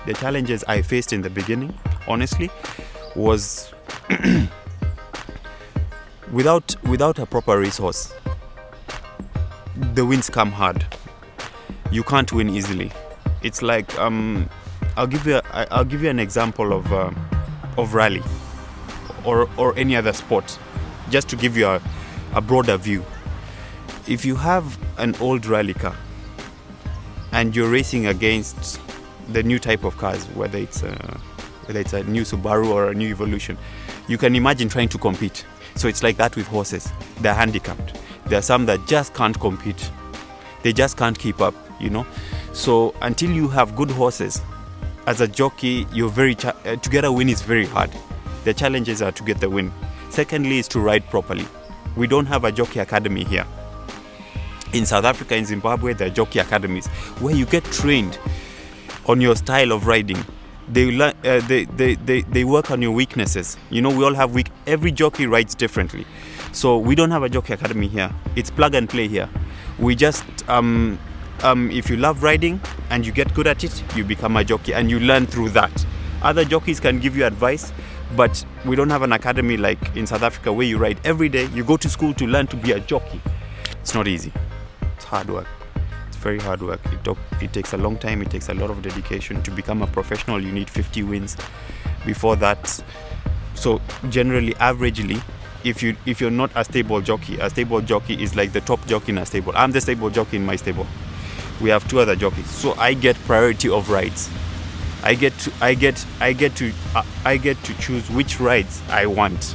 The challenges I faced in the beginning, honestly, was without a proper racehorse, the wins come hard. You can't win easily. It's like I'll give you an example of rally or any other sport, just to give you a broader view. If you have an old rally car and you're racing against the new type of cars, whether it's a new Subaru or a new Evolution, you can imagine trying to compete. So it's like that with horses. They're handicapped. There are some that just can't compete. They just can't keep up, So until you have good horses, as a jockey, to get a win is very hard. The challenges are to get the win. Secondly is to ride properly. We don't have a jockey academy here. In South Africa, in Zimbabwe, there are jockey academies where you get trained on your style of riding. They work on your weaknesses. We all have every jockey rides differently. So we don't have a jockey academy here. It's plug and play here. We just, if you love riding and you get good at it, you become a jockey and you learn through that. Other jockeys can give you advice, but we don't have an academy like in South Africa where you ride every day. You go to school to learn to be a jockey. It's not easy. It's hard work. It's very hard work. It takes a long time. It takes a lot of dedication. To become a professional, you need 50 wins. Before that, so generally, averagely, if you're not a stable jockey is like the top jockey in a stable. I'm the stable jockey in my stable. We have 2 other jockeys, so I get priority of rides. I get to choose which rides I want.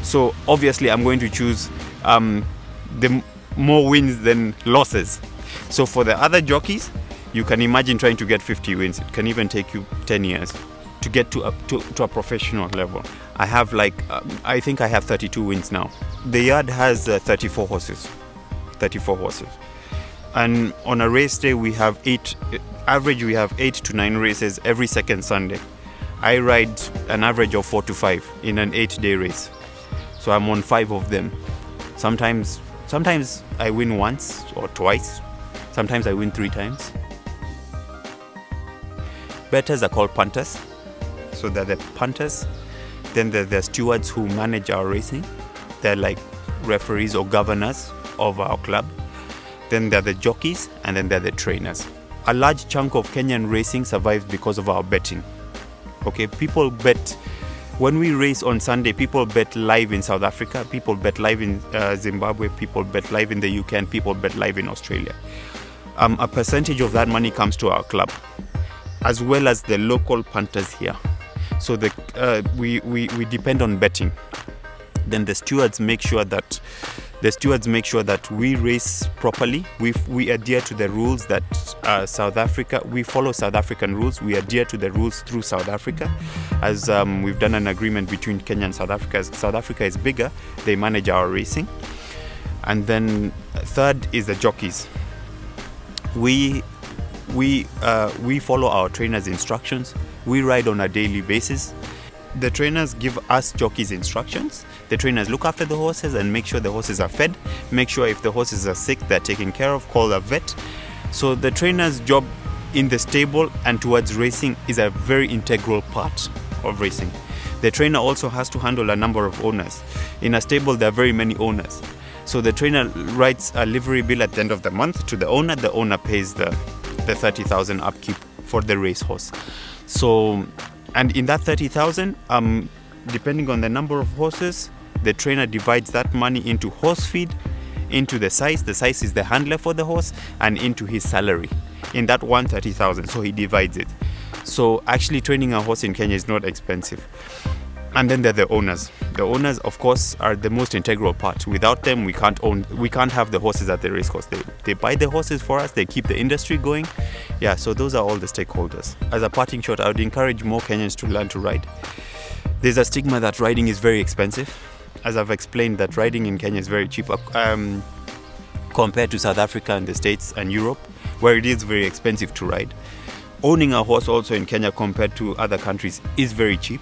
So obviously, I'm going to choose the more wins than losses. So for the other jockeys, you can imagine trying to get 50 wins. It can even take you 10 years to get to a professional level. I have I think I have 32 wins now. The yard has 34 horses. And on a race day, we have 8 to 9 races every second Sunday. I ride an average of 4 to 5 in an 8-day race. So I'm on 5 of them. Sometimes I win once or twice. Sometimes I win 3 times. Bettors are called punters. So they're the punters. Then there are stewards who manage our racing. They're like referees or governors of our club. Then there are the jockeys, and then there are the trainers. A large chunk of Kenyan racing survives because of our betting. Okay, people bet. When we race on Sunday, people bet live in South Africa, people bet live in Zimbabwe, people bet live in the UK, and people bet live in Australia. A percentage of that money comes to our club, as well as the local punters here. So we depend on betting. Then the stewards make sure that we race properly. We adhere to the rules that South Africa. We follow South African rules. We adhere to the rules through South Africa, as we've done an agreement between Kenya and South Africa. As South Africa is bigger, they manage our racing. And then third is the jockeys. We follow our trainers' instructions. We ride on a daily basis. The trainers give us jockeys instructions. The trainers look after the horses and make sure the horses are fed. Make sure if the horses are sick, they're taken care of. Call a vet. So the trainer's job in the stable and towards racing is a very integral part of racing. The trainer also has to handle a number of owners. In a stable, there are very many owners. So the trainer writes a livery bill at the end of the month to the owner. The owner pays the 30,000 upkeep for the racehorse. So, and in that 30,000, depending on the number of horses, the trainer divides that money into horse feed, into the size. The size is the handler for the horse, and into his salary. In that 130,000, so he divides it. So actually training a horse in Kenya is not expensive. And then there are the owners. The owners, of course, are the most integral part. Without them, we can't have the horses at the racecourse. They buy the horses for us. They keep the industry going. Yeah, so those are all the stakeholders. As a parting shot, I would encourage more Kenyans to learn to ride. There's a stigma that riding is very expensive. As I've explained, that riding in Kenya is very cheap compared to South Africa and the States and Europe, where it is very expensive to ride. Owning a horse also in Kenya compared to other countries is very cheap.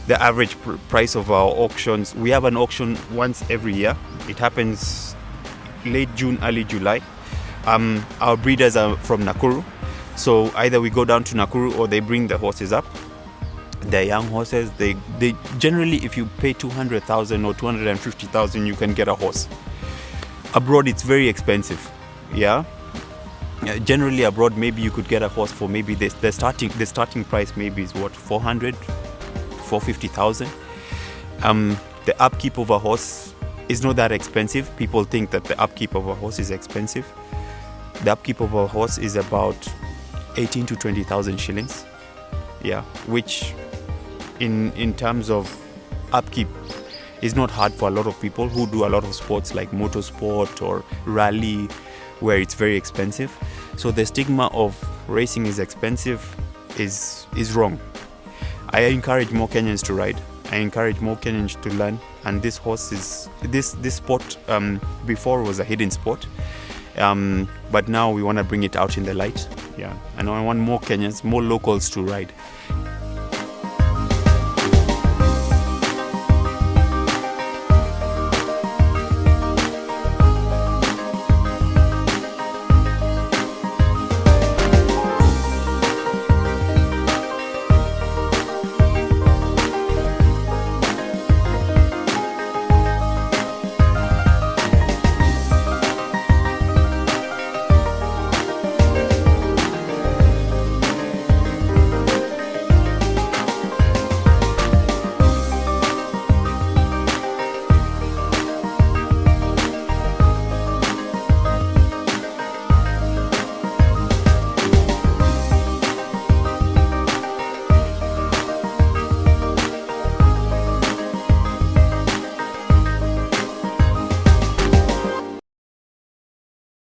The average price of our auctions, we have an auction once every year. It happens late June, early July. Our breeders are from Nakuru. So either we go down to Nakuru or they bring the horses up. They're young horses. They generally, if you pay 200,000 or 250,000, you can get a horse. Abroad, it's very expensive. Yeah. Generally abroad, maybe you could get a horse for maybe the starting price maybe is what, 450,000. The upkeep of a horse is not that expensive. People think that the upkeep of a horse is expensive. The upkeep of a horse is about 18 to 20,000 shillings. Yeah, which in terms of upkeep is not hard for a lot of people who do a lot of sports like motorsport or rally, where it's very expensive. So the stigma of racing is expensive is wrong. I encourage more Kenyans to ride. I encourage more Kenyans to learn. And this horse is this sport before was a hidden sport, but now we want to bring it out in the light. Yeah, and I want more Kenyans, more locals to ride.